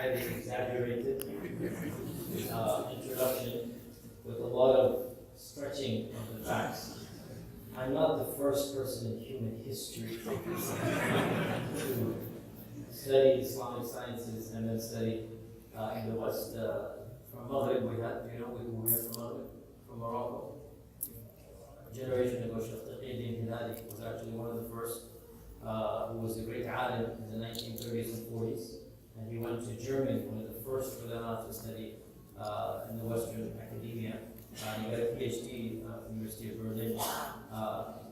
highly exaggerated introduction with a lot of stretching of the facts. I'm not the first person in human history to study Islamic sciences and then study in the West. From Maghrib, we had, do you know who we had from Maghrib? From Morocco. A generation ago, Sheikh Taqi was actually one of the first, who was a great alim in the 1930s and 40s. And he went to Germany, one of the first ulama to study in the Western academia. He got a PhD at the University of Berlin.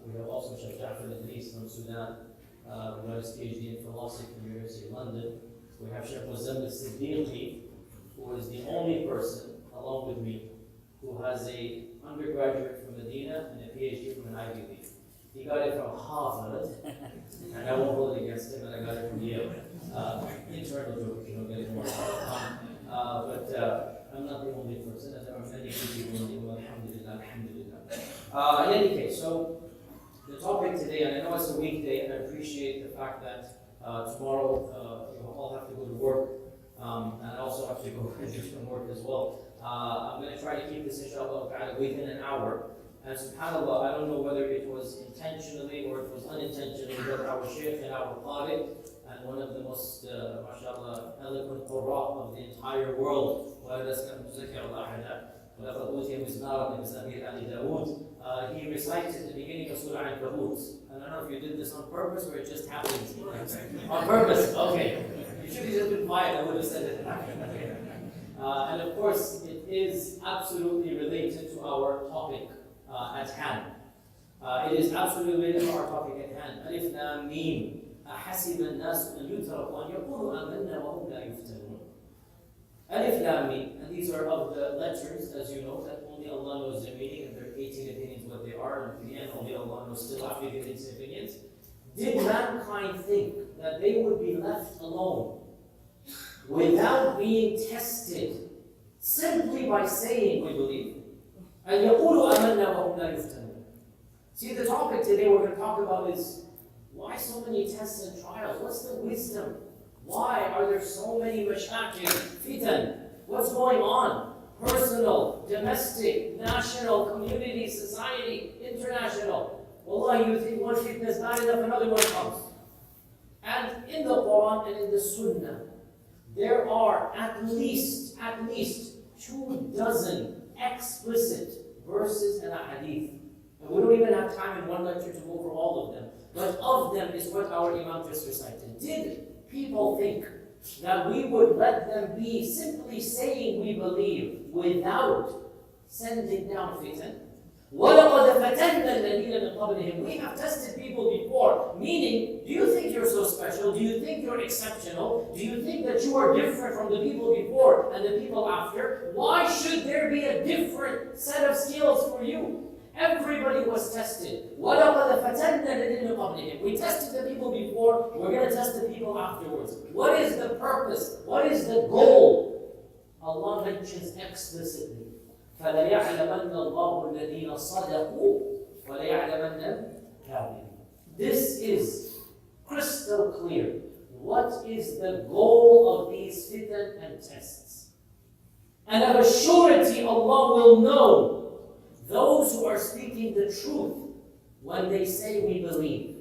We have also Sheikh Ja'far Idris from Sudan, who got his PhD in philosophy from the University of London. We have Sheikh Muzammil Siddiqui, who is the only person, along with me, who has an undergraduate from Medina and a PhD from an Ivy League. He got it from Harvard, and I won't hold it against him, and I got it from Yale. Internal joke, you don't get it more. But I'm not the only person, and there are many people in the world, alhamdulillah, alhamdulillah. In any case, so the topic today, and I know it's a weekday, and I appreciate the fact that tomorrow you all have to go to work, and I also have to go do some work as well. I'm going to try to keep this, inshallah, within an hour. And subhanAllah, I don't know whether it was intentionally or it was unintentionally, but our Shaykh and our Qari, and one of the most, mashallah, eloquent Qurra of the entire world, he recites at the beginning of Surah Al-Kabut. I don't know if you did this on purpose or it just happened. On purpose, okay. You should have just been quiet, I would have said it. And of course, it is absolutely related to our topic at hand. It is absolutely related to our topic at hand. Alif Lam Mim. أحسب الناس أن يتركوا أن يقولوا آمنا وهم لا يفتنون. Alif Lam Mim, and these are of the letters, as you know, that only Allah knows their meaning, and there are 18 opinions what they are, and in the end, only Allah knows still after giving these opinions. Did mankind think that they would be left alone without being tested simply by saying we believe? أن يقولوا آمنا وهم لا يفتنون. See, the topic today we're going to talk about is why so many tests and trials? What's the wisdom? Why are there so many mashakil, fitan? What's going on? Personal, domestic, national, community, society, international. Wallah, you think one fitna is not enough, another one comes. And in the Quran and in the Sunnah, there are at least 24 explicit verses and a hadith. And we don't even have time in one lecture to go over all of them. But of them is what our Imam just recited. Did people think that we would let them be simply saying we believe without sending down fitan? وَلَقَدْ فَتَنَّا الَّذِينَ مِنْ قَبْلِهِمْ. We have tested people before. Meaning, do you think you're so special? Do you think you're exceptional? Do you think that you are different from the people before and the people after? Why should there be a different set of skills for you? Everybody was tested. وَلَقَدْ فَتَنَّا الَّذِينَ قَبْلِهِمْ. We tested the people before, we're going to test the people afterwards. What is the purpose? What is the goal? Allah mentions explicitly. فَلَيَعْلَمَنَّ اللَّهُ الَّذِينَ صَدَقُوا وَلَيَعْلَمَنَّ الْكَاذِبِينَ. This is crystal clear. What is the goal of these fitan and tests? And of a surety Allah will know those who are speaking the truth when they say we believe,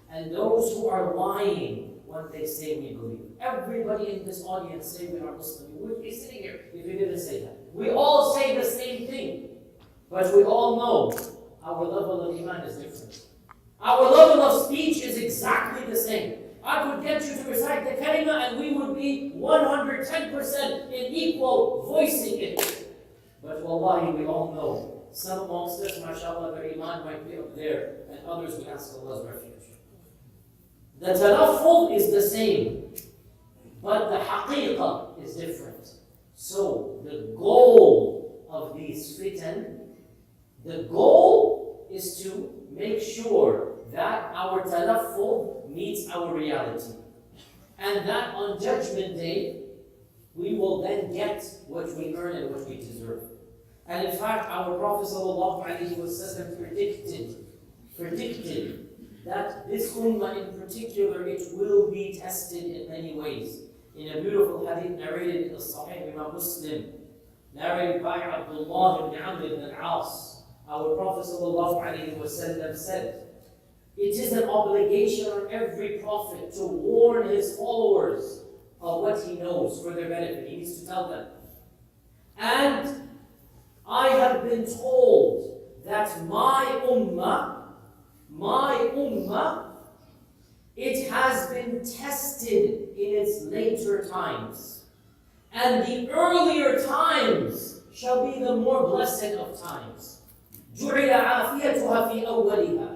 and those who are lying when they say we believe. Everybody in this audience say we are Muslim. We would be sitting here if we didn't say that. We all say the same thing, but we all know our level of iman is different. Our level of speech is exactly the same. I could get you to recite the kalima and we would be 110% in equal voicing it. But wallahi, we all know some amongst us, mashallah, their iman might be up there, and others we ask Allah's refuge. The talaffuz is the same, but the haqiqah is different. So the goal of these fitan, the goal is to make sure that our talaffuz meets our reality. And that on Judgment Day, we will then get what we earn and what we deserve. And in fact, our Prophet ﷺ predicted that this ummah in particular, it will be tested in many ways. in a beautiful hadith narrated in the Sahih Imam Muslim, narrated by Abdullah ibn Amr ibn al-As. Our Prophet ﷺ said, it is an obligation on every prophet to warn his followers of what he knows for their benefit. He needs to tell them. And I have been told that my ummah, it has been tested in its later times. And the earlier times shall be the more blessed of times. جُعِلَ عَافِيَتُهَا فِي أَوَّلِهَا.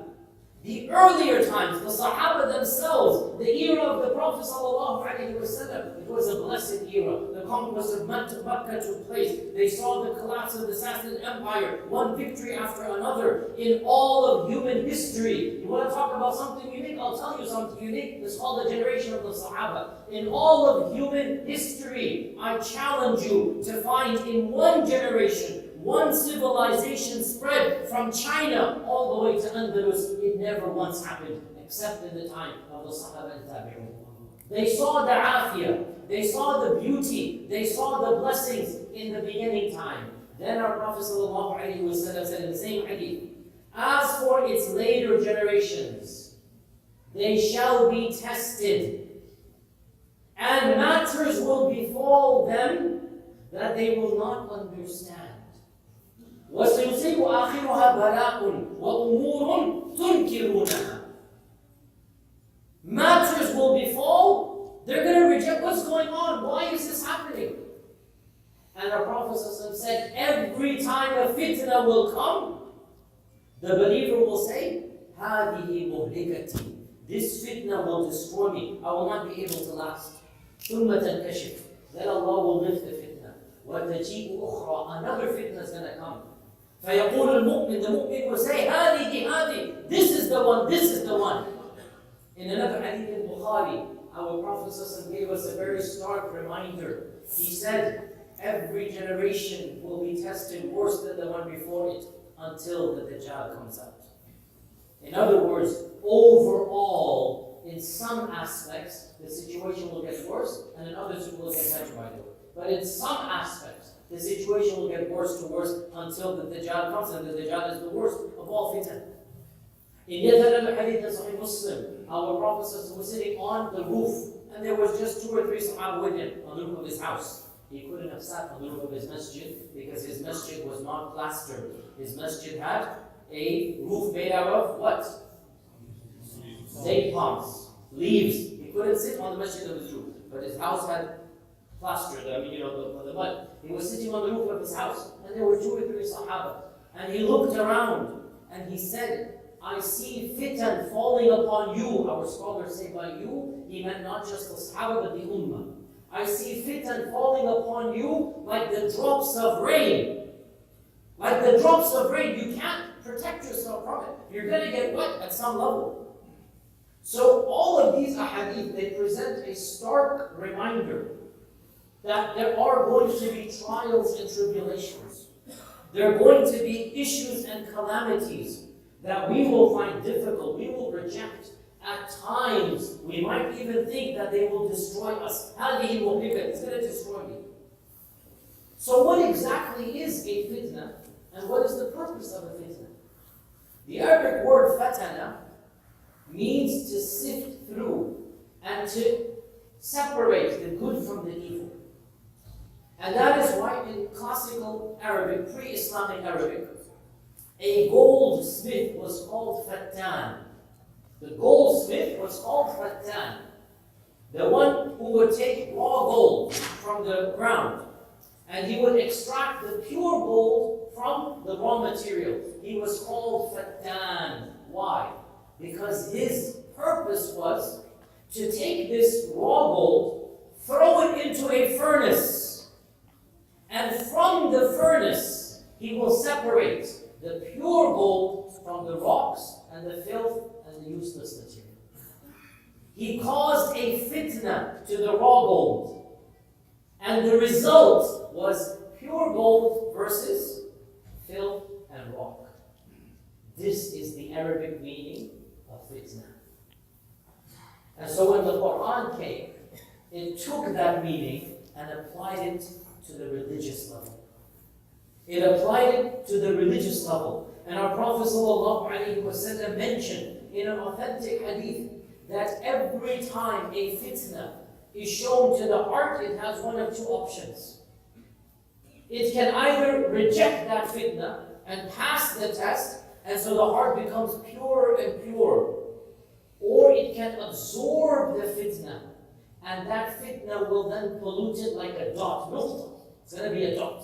The earlier times, the Sahaba themselves, the era of the Prophet ﷺ, it was a blessed era. The conquest of Makkah took place. They saw the collapse of the Sassanid Empire, one victory after another in all of human history. You want to talk about something unique? I'll tell you something unique. It's called the generation of the Sahaba. In all of human history, I challenge you to find in one generation, one civilization spread from China all the way to Andalus. It never once happened, except in the time of the Sahaba and Tabi'un. They saw the afiyah, they saw the beauty, they saw the blessings in the beginning time. Then our Prophet ﷺ said in the same hadith, as for its later generations, they shall be tested, and matters will befall them that they will not understand. وَسَيُصِيبُ آخِرُهَا بَلَاءٌ وَأُمُورٌ تُنْكِرُونَهَا. Matters will befall, they're going to reject what's going on. Why is this happening? And our Prophet said, every time a fitna will come, the believer will say, هَذِهِ مُهْلِكَتِي. This fitna will destroy me. I will not be able to last. ثُمَّ تَنْكَشِفْ. Then Allah will lift the fitna. وَتَجِيءُ أُخْرَى. Another fitna is going to come. فَيَقُولُ الْمُؤْمِنُ. The mu'min will say, هَذِهِ. This is the one, this is the one. In another hadith in Bukhari, our Prophet gave us a very stark reminder. He said, every generation will be tested worse than the one before it until the Dajjal comes out. In other words, overall, in some aspects, the situation will get worse, and in others it will get better, by the way. But in some aspects, the situation will get worse to worse until the Dajjal comes, and the Dajjal is the worst of all fitan. In yet another hadith in Sahih Muslim, our Prophet was sitting on the roof, and there was just 2 or 3 Sahaba with him on the roof of his house. He couldn't have sat on the roof of his masjid because his masjid was not plastered. His masjid had a roof made out of what? Date palms, leaves. He couldn't sit on the masjid of his roof, but his house had plastered, the mud. He was sitting on the roof of his house, and there were 2 or 3 Sahaba. And he looked around, and he said, I see fitan falling upon you. Our scholars say by you, he meant not just the Sahaba, but the Ummah. I see fitan falling upon you like the drops of rain. Like the drops of rain. You can't protect yourself from it. You're going to get wet at some level. So all of these ahadith, they present a stark reminder that there are going to be trials and tribulations. There are going to be issues and calamities that we will find difficult, we will reject. At times, we might even think that they will destroy us. هَذِهِ مُهْلِكَةٌ. It's going to destroy me. So what exactly is a fitna? And what is the purpose of a fitna? The Arabic word fatana means to sift through and to separate the good from the evil. And that is why in classical Arabic, pre-Islamic Arabic, a goldsmith was called fattan. The goldsmith was called fattan. The one who would take raw gold from the ground and he would extract the pure gold from the raw material. He was called fattan. Why? Because his purpose was to take this raw gold, throw it into a furnace, and from the furnace he will separate the pure gold from the rocks and the filth and the useless material. He caused a fitna to the raw gold. And the result was pure gold versus filth and rock. This is the Arabic meaning of fitna. And so when the Quran came, it took that meaning and applied it to the religious level. It applied it to the religious level. And our Prophet ﷺ mentioned in an authentic hadith that every time a fitna is shown to the heart, it has one of two options. It can either reject that fitna and pass the test, and so the heart becomes purer and purer. Or it can absorb the fitna, and that fitna will then pollute it like a dot. It's going to be a dot.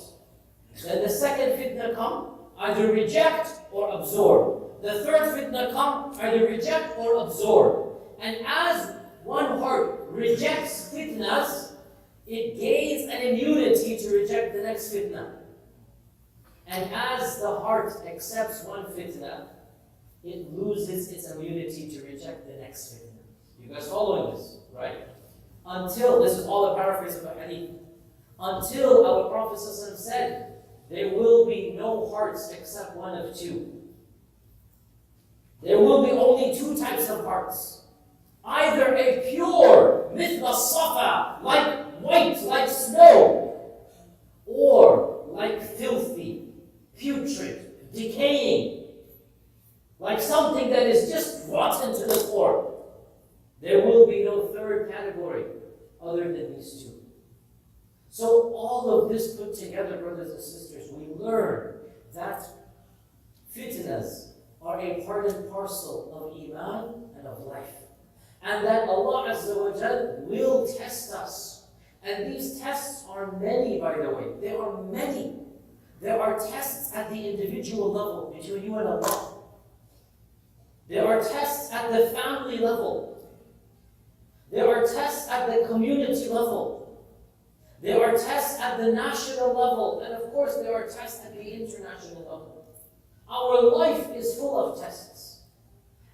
Then the second fitna come, either reject or absorb. The third fitna come, either reject or absorb. And as one heart rejects fitnas, it gains an immunity to reject the next fitna. And as the heart accepts one fitna, it loses its immunity to reject the next fitna. You guys following this, right? Until, this is all a paraphrase of the hadith, until our Prophet ﷺ said, there will be no hearts except one of two. There will be only two types of hearts. Either a pure, mithla safa, like white, like snow, or like filthy, putrid, decaying, like something that is just rotten to the core. There will be no third category other than these two. So all of this put together, brothers and sisters, we learn that fitnas are a part and parcel of Iman and of life. And that Allah Azza wa Jal will test us. And these tests are many, by the way. There are many. There are tests at the individual level between you and Allah. There are tests at the family level. There are tests at the community level. There are tests at the national level. And of course, there are tests at the international level. Our life is full of tests.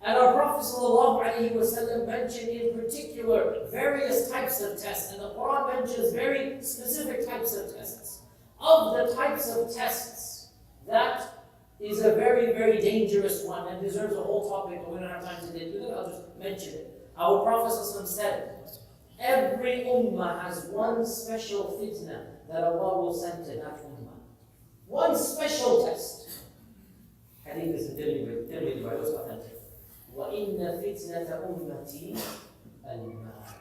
And our Prophet ﷺ mentioned in particular various types of tests. And the Quran mentions very specific types of tests. Of the types of tests, that is a very, very dangerous one and deserves a whole topic, but we don't have time to do it. I'll just mention it. Our Prophet ﷺ said, every ummah has one special fitna that Allah will send to that ummah. One special test. Hadith is in Tirmidhi, by those authentic. وَإِنَّ فِتْنَةَ أُمَّتِي الْمَالِ.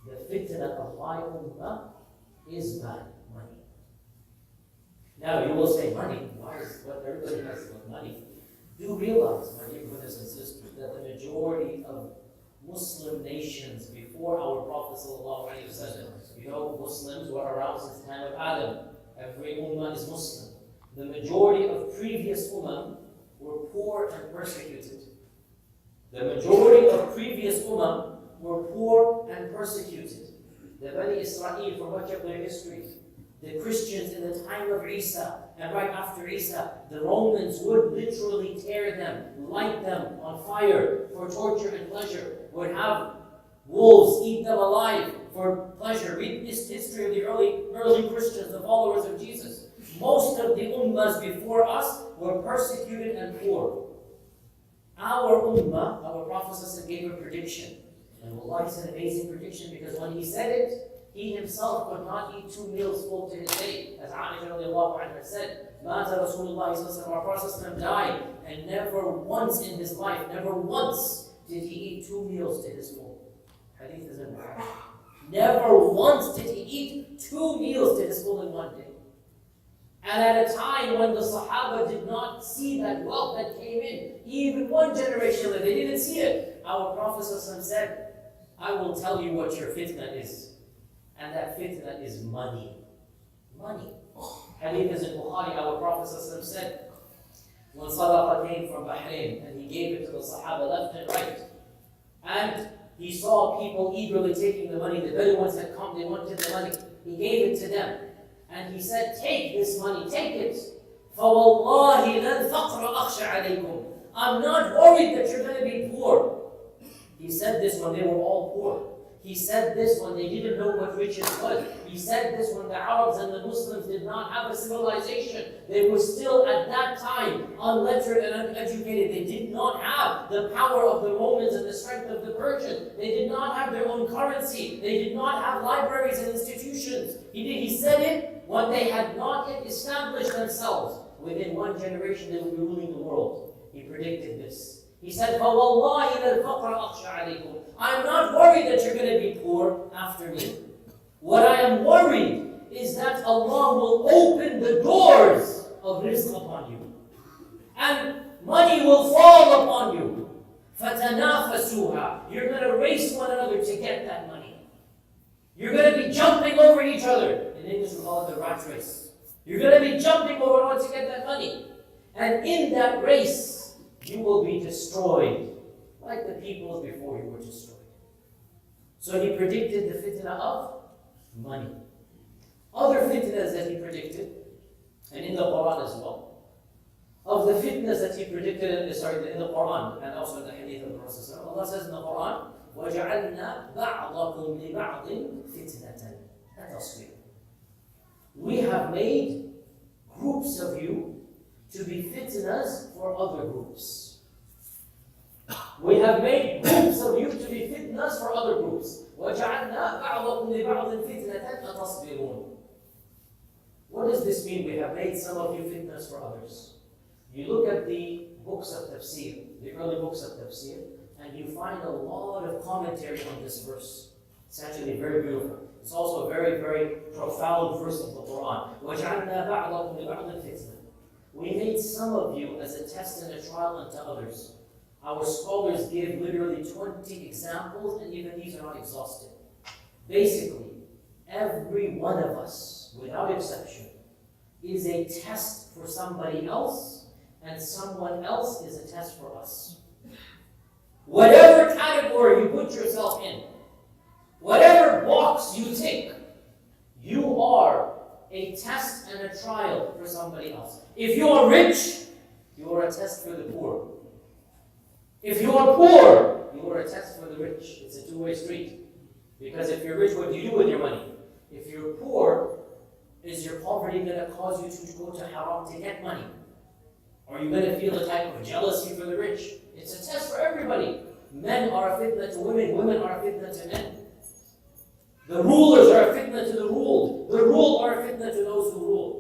The fitna of my ummah is money. Now you will say, money? Why is what everybody has money? Do realize, my dear brothers and sisters, that the majority of Muslim nations before our Prophet ﷺ, you know, Muslims were around since the time of Adam. Every ummah is Muslim. The majority of previous ummah were poor and persecuted. The majority of previous ummah were poor and persecuted. The Bani Israel, from much of their history, the Christians in the time of Isa, and right after Isa, the Romans would literally tear them, light them on fire for torture and pleasure, would have wolves eat them alive for pleasure. Read this history of the early Christians, the followers of Jesus. Most of the ummahs before us were persecuted and poor. Our ummah, our Prophet gave a prediction. And Allah, it's an amazing prediction because when he said it, he himself could not eat 2 meals full to his day. As Aisha radiallahu anha said, Mata Rasulullah sallallahu our Prophet died, and never once in his life, never once did he eat 2 meals to his full. Hadith is in Bukhari. Never once did he eat 2 meals to his full in one day. And at a time when the Sahaba did not see that wealth that came in, even one generation later, they didn't see it. Our Prophet said, I will tell you what your fitna is. And that fitna is money. Money. Hadith is in Bukhari, our Prophet said, when Sadaqah came from Bahrain, and he gave it to the Sahaba left and right, and he saw people eagerly taking the money, the Bedouins had come, they wanted the money, he gave it to them. And he said, take this money, take it. فَوَاللَّهِ لَنْ فَقْرَ أَخْشَ عَلَيْكُمْ. I'm not worried that you're going to be poor. He said this when they were all poor. He said this when they didn't know what riches was. He said this when the Arabs and the Muslims did not have a civilization. They were still at that time unlettered and uneducated. They did not have the power of the Romans and the strength of the Persians. They did not have their own currency. They did not have libraries and institutions. He said it when they had not yet established themselves. Within one generation, they would be ruling the world. He predicted this. He said, فَوَاللَّهِ لَا الْفَقْرَ أَخْشَى عَلَيْكُمْ. I'm not worried that you're going to be poor after me. What I am worried is that Allah will open the doors of rizq upon you. And money will fall upon you. فَتَنَافَسُوهَا. You're going to race one another to get that money. You're going to be jumping over each other. In English we call it the rat race. You're going to be jumping over one to get that money. And in that race, you will be destroyed, like the peoples before you were destroyed. So he predicted the fitna of money. Other fitnas that he predicted, and in the Quran as well, of the fitnas that he predicted in the Quran, and also in the hadith of the Prophet, Allah says in the Quran, وَجَعَلْنَا بَعْضَكُمْ لِبَعْضٍ فِتْنَةً. That's clear. We have made groups of you to be fitnas for other groups. We have made groups of you to be fitnas for other groups. وَجَعَلْنَا بَعْضَكُمْ لِبَعْضٍ فِتْنَةً أَتَصْبِرُونَ. What does this mean? We have made some of you fitnas for others. You look at the books of tafsir, the early books of tafsir, and you find a lot of commentary on this verse. It's actually very beautiful. It's also a very, very profound verse of the Quran. وَجَعَلْنَا بَعْضَكُمْ لِبَعْضٍ فِتْنَةً. We made some of you as a test and a trial unto others. Our scholars give literally 20 examples, and even these are not exhaustive. Basically, every one of us, without exception, is a test for somebody else, and someone else is a test for us. Whatever category you put yourself in, whatever box you tick, you are a test and a trial for somebody else. If you are rich, you are a test for the poor. If you are poor, you are a test for the rich. It's a two-way street. Because if you're rich, what do you do with your money? If you're poor, is your poverty going to cause you to go to haram to get money? Are you going to feel a type of jealousy for the rich? It's a test for everybody. Men are a fitna to women. Women are a fitna to men. The rulers are a fitna to the ruled. The ruled are a fitna to those who rule.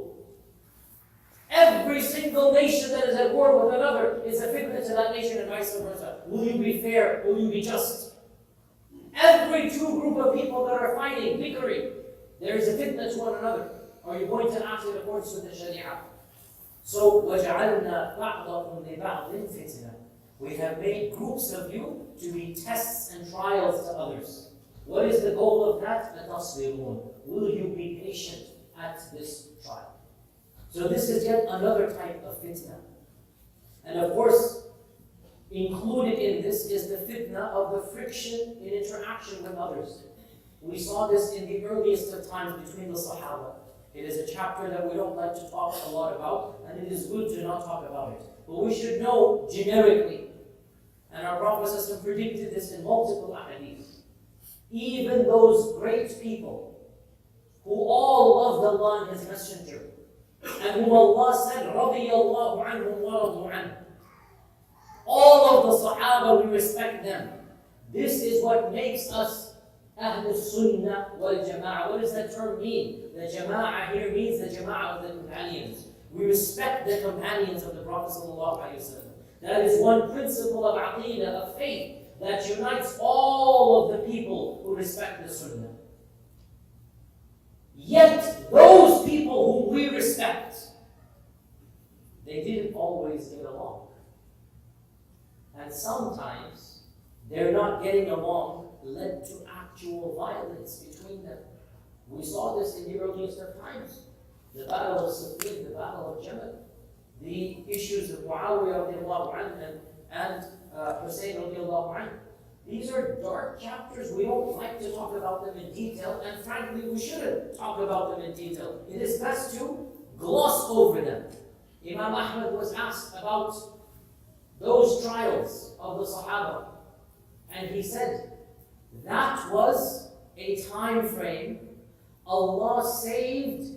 Every single nation that is at war with another is a fitna to that nation and vice versa. Will you be fair? Will you be just? Every two group of people that are fighting, bickering, there is a fitna to one another. Are you going to act in accordance with the Sharia? So, وَجَعَلْنَا بَعْضَكُمْ لِبَعْضٍ فِتْنَةً. We have made groups of you to be tests and trials to others. What is the goal of that? أَتَصْبِرُونَ. Will you be patient at this trial? So this is yet another type of fitna. And of course, included in this is the fitna of the friction in interaction with others. We saw this in the earliest of times between the Sahaba. It is a chapter that we don't like to talk a lot about, and it is good to not talk about it. But we should know generically, and our Prophet ﷺ predicted this in multiple ahadith, even those great people who all loved Allah and His Messenger, and whom Allah said, رَضِيَ اللَّهُ عَنْهُمْ وَرَضُوا عَنْهُ. All of the Sahaba, we respect them. This is what makes us Ahl Sunnah wal Jama'ah. What does that term mean? The Jama'ah here means the Jama'ah of the companions. We respect the companions of the Prophet ﷺ. That is one principle of aqeedah, of faith, that unites all of the people who respect the Sunnah. Yet, those people whom we respect, they didn't always get along. And sometimes, their not getting along led to actual violence between them. We saw this in the earliest of times. The battle of Siffin, the battle of Jamal, the issues of Muawiyah radiallahu anhu and Hussein radiallahu anhu. These are dark chapters. We don't like to talk about them in detail, and frankly, we shouldn't talk about them in detail. It is best to gloss over them. Imam Ahmad was asked about those trials of the Sahaba, and he said, that was a time frame, Allah saved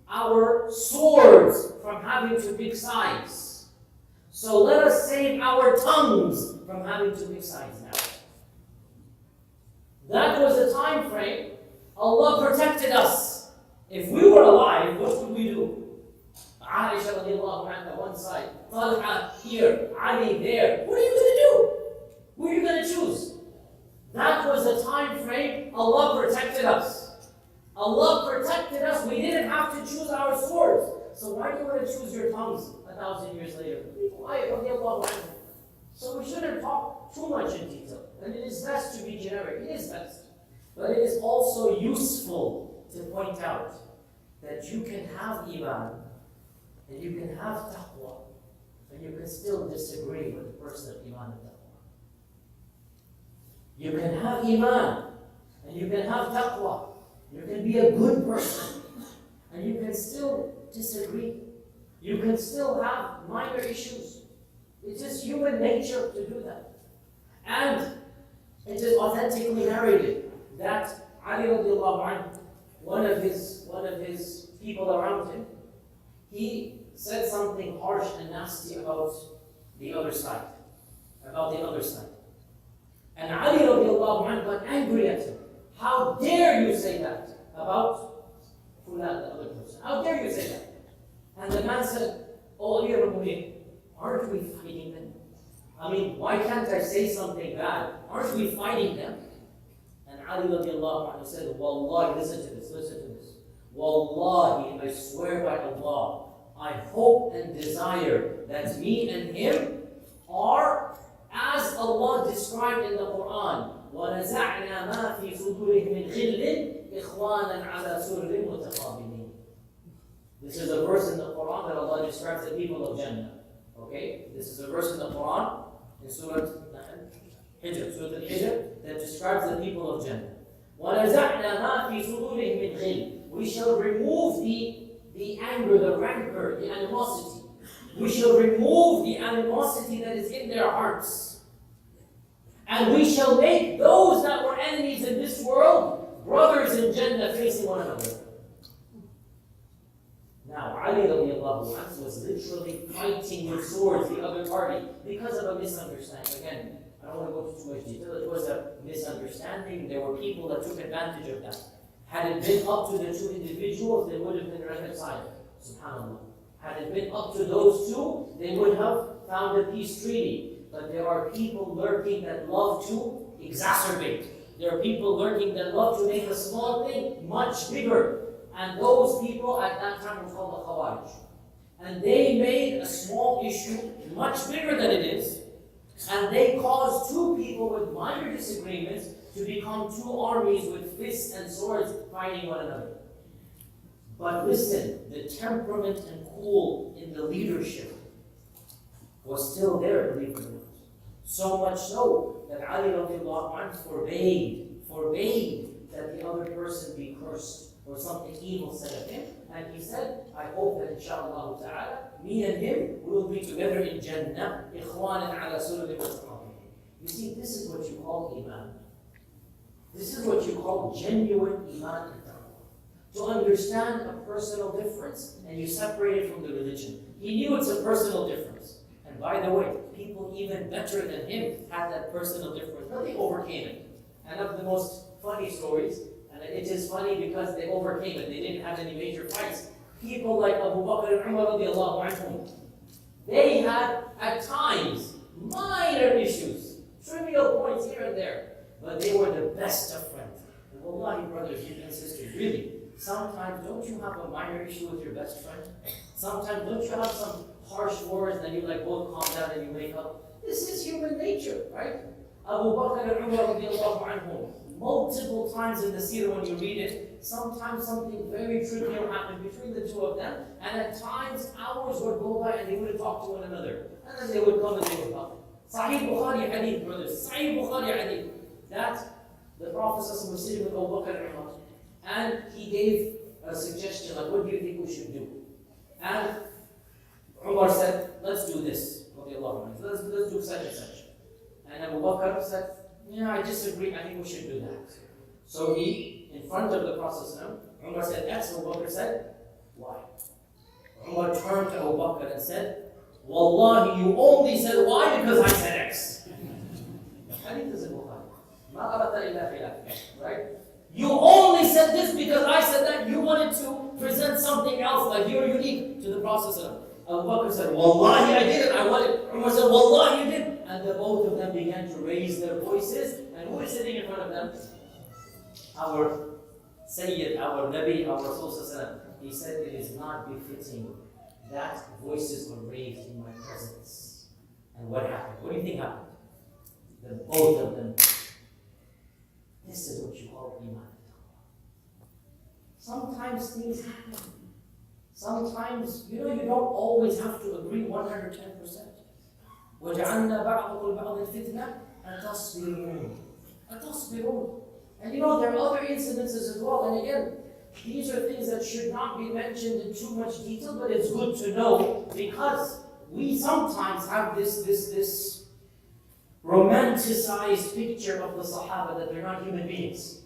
our swords from having to pick sides. So let us save our tongues from having to pick sides now. That was a time frame. Allah protected us. If we were alive, what would we do? Aisha radiallahu anha one side, Talha here, Ali there. What are you going to do? Who are you going to choose? That was the time frame Allah protected us. Allah protected us. We didn't have to choose our swords. So why do you want to choose your tongues 1,000 years later? Be quiet, radiallahu anha. So we shouldn't talk too much in detail. And it is best to be generic. It is best. But it is also useful to point out that you can have iman and you can have taqwa, and you can still disagree with the person of iman and taqwa. You can have iman and you can have taqwa. You can be a good person and you can still disagree. You can still have minor issues. It is human nature to do that. And it is authentically narrated that Ali radiallahu anhu, one of his people around him, he said something harsh and nasty about the other side. And Ali radiallahu anhu got angry at him. How dare you say that about Fulan, the other person? How dare you say that? And the man said, Oh Amir al-Mu'minin, aren't we fighting them? I mean, why can't I say something bad? Aren't we fighting them? And Ali radiallahu anhu said, Wallahi, listen to this. Wallahi, I swear by Allah, I hope and desire that me and him are as Allah described in the Quran. وَنَزَعْنَا مَا فِي صُدُورِهِمْ مِنْ غِلٍّ إِخْوَانًا عَلَى سُرُرٍ مُتَقَابِلِينَ. This is a verse in the Quran that Allah describes the people of Jannah. Okay? This is a verse in the Quran, in Surah Al-Hijr, that describes the people of Jannah. وَنَزَعْنَا مَا فِي صُدُورِهِمْ مِنْ غِلٍّ. We shall remove the anger, the rancor, the animosity. We shall remove the animosity that is in their hearts. And we shall make those that were enemies in this world brothers in Jannah facing one another. Now, Ali radiallahu anhu was literally fighting with swords the other party because of a misunderstanding. Again, I don't want to go into too much detail. It was a misunderstanding. There were people that took advantage of that. Had it been up to the two individuals, they would have been reconciled. SubhanAllah. Had it been up to those two, they would have found a peace treaty. But there are people lurking that love to exacerbate. There are people lurking that love to make a small thing much bigger. And those people at that time were called the Khawarij. And they made a small issue much bigger than it is. And they caused two people with minor disagreements to become two armies with fists and swords fighting one another. But listen, the temperament and cool in the leadership was still there, believe it or not. So much so that Ali radiallahu anhu forbade that the other person be cursed or something evil said of him. And he said, I hope that inshaAllah ta'ala, me and him will be together in Jannah, ikhwanan ala sururin mutaqabilin. You see, this is what you call iman. This is what you call genuine iman and taqwa. To understand a personal difference and you separate it from the religion. He knew it's a personal difference. And by the way, people even better than him had that personal difference, but they overcame it. And of the most funny stories, and it is funny because they overcame it, they didn't have any major fights. People like Abu Bakr and Umar radiallahu anhum, they had at times minor issues, trivial points here and there, but they were the best of friends. And wallahi, brothers and sisters, really, sometimes don't you have a minor issue with your best friend? Sometimes don't you have some harsh words and then you like both calm down and you wake up? This is human nature, right? Abu Bakr and Umar radiallahu anhum, multiple times in the seerah when you read it, sometimes something very trivial happened between the two of them, and at times hours would go by and they wouldn't talk to one another. And then they would come and they would talk. Sahih Bukhari hadith, brothers. Sahih Bukhari hadith. That the Prophet was sitting with Abu Bakr and Umar, and he gave a suggestion, like, what do you think we should do? And Umar said, let's do this. Let's do such and such. And Abu Bakr said, yeah, I disagree, I think we should do that. So he, in front of the Prophet, Umar said X, Abu Bakr said, why? Umar turned to Abu Bakr and said, Wallahi, you only said why because I said X. Hadith is in Bukhari. Ma arata illa khilaf. Right? You only said this because I said that. You wanted to present something else, like you're unique to the Prophet. Abu Bakr said, Wallahi, I didn't. I wanted. Umar said, Wallahi, you did. And the both of them began to raise their voices. And who is sitting in front of them? Our Sayyid, our Nabi, our Rasul. He said, it is not befitting that voices were raised in my presence. And what happened? What do you think happened? The both of them. This is what you call Iman. Sometimes things happen. Sometimes, you don't always have to agree 110%. وَجَعَلْنَا بَعْضَكُمْ بَعْضٍ فِتْنَةً أَتَصْبِرُونَ. And there are other incidences as well. And again, these are things that should not be mentioned in too much detail, but it's good to know because we sometimes have this romanticized picture of the Sahaba that they're not human beings.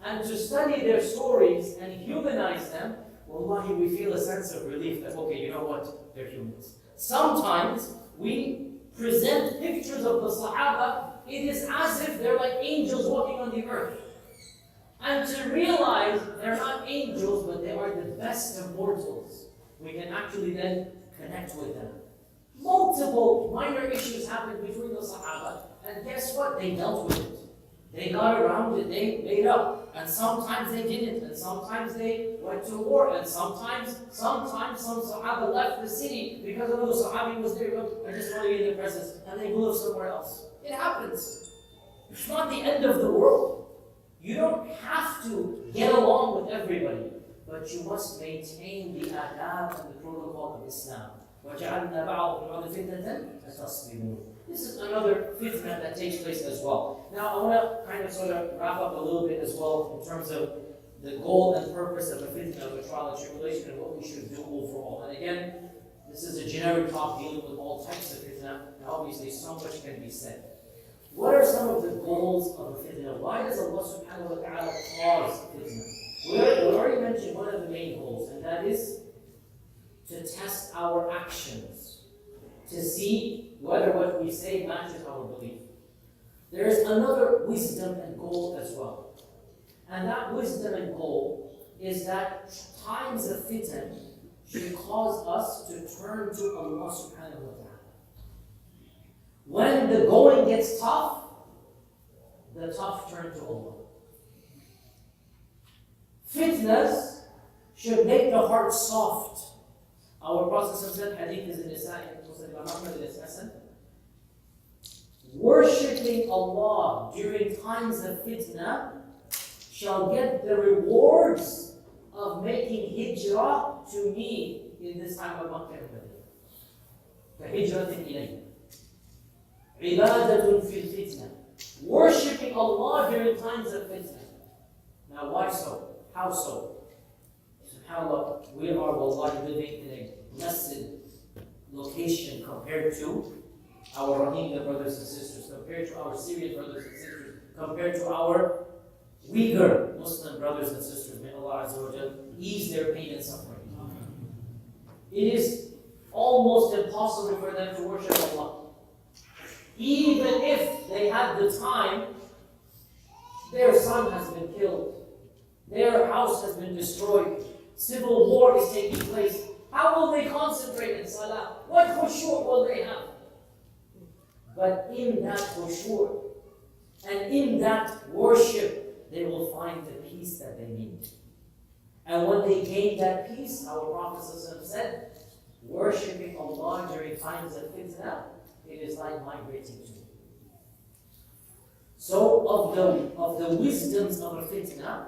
And to study their stories and humanize them, wallahi, we feel a sense of relief that, okay, you know what? They're humans. Sometimes we present pictures of the Sahaba, it is as if they're like angels walking on the earth. And to realize they're not angels, but they are the best of mortals, we can actually then connect with them. Multiple minor issues happened between the Sahaba, and guess what? They dealt with it. They got around it, they made up. And sometimes they didn't, and sometimes they went to war, and sometimes some Sahaba left the city because another Sahabi was there, I just want to be in the presence, and they moved somewhere else. It happens. It's not the end of the world. You don't have to get along with everybody, but you must maintain the adab and the protocol of Islam. وَجَعَلْنَا بَعْضَكُمْ بَعْضٍ فِتْنَةً أَتَصْبِرُونَ. This is another fitna that takes place as well. Now, I want to kind of sort of wrap up a little bit as well in terms of the goal and purpose of a fitna, of a trial and tribulation, and what we should do overall. And again, this is a generic talk dealing with all types of fitna, and obviously so much can be said. What are some of the goals of a fitna? Why does Allah subhanahu wa ta'ala cause fitna? We already mentioned one of the main goals, and that is to test our actions, to see whether what we say matches our belief. There is another wisdom and goal as well. And that wisdom and goal is that times of fitna should cause us to turn to Allah subhanahu wa ta'ala. When the going gets tough, the tough turn to Allah. Fitnas should make the heart soft. Our Prophet said, hadith is in Isa'il, worshipping Allah during times of fitna shall get the rewards of making hijrah to me in this time of Makkah and Medina. فَهِجْرَةٍ إِلَيْهِ عِبَادَةٌ فِي الْفِتْنَةِ. Worshipping Allah during times of fitna. Now why so? How so? SubhanAllah, we are wallahi living in a blessed location compared to our Rohingya brothers and sisters, compared to our Syrian brothers and sisters, compared to our Uyghur Muslim brothers and sisters. May Allah Azza wa Jal ease their pain and suffering. It is almost impossible for them to worship Allah. Even if they have the time, their son has been killed, their house has been destroyed, civil war is taking place. How will they concentrate in salah? What khushu' will they have? But in that khushu' and in that worship, they will find the peace that they need. And when they gain that peace, our Prophet said, worshipping Allah during times of fitna, it is like migrating to. So, of the wisdoms of a fitna,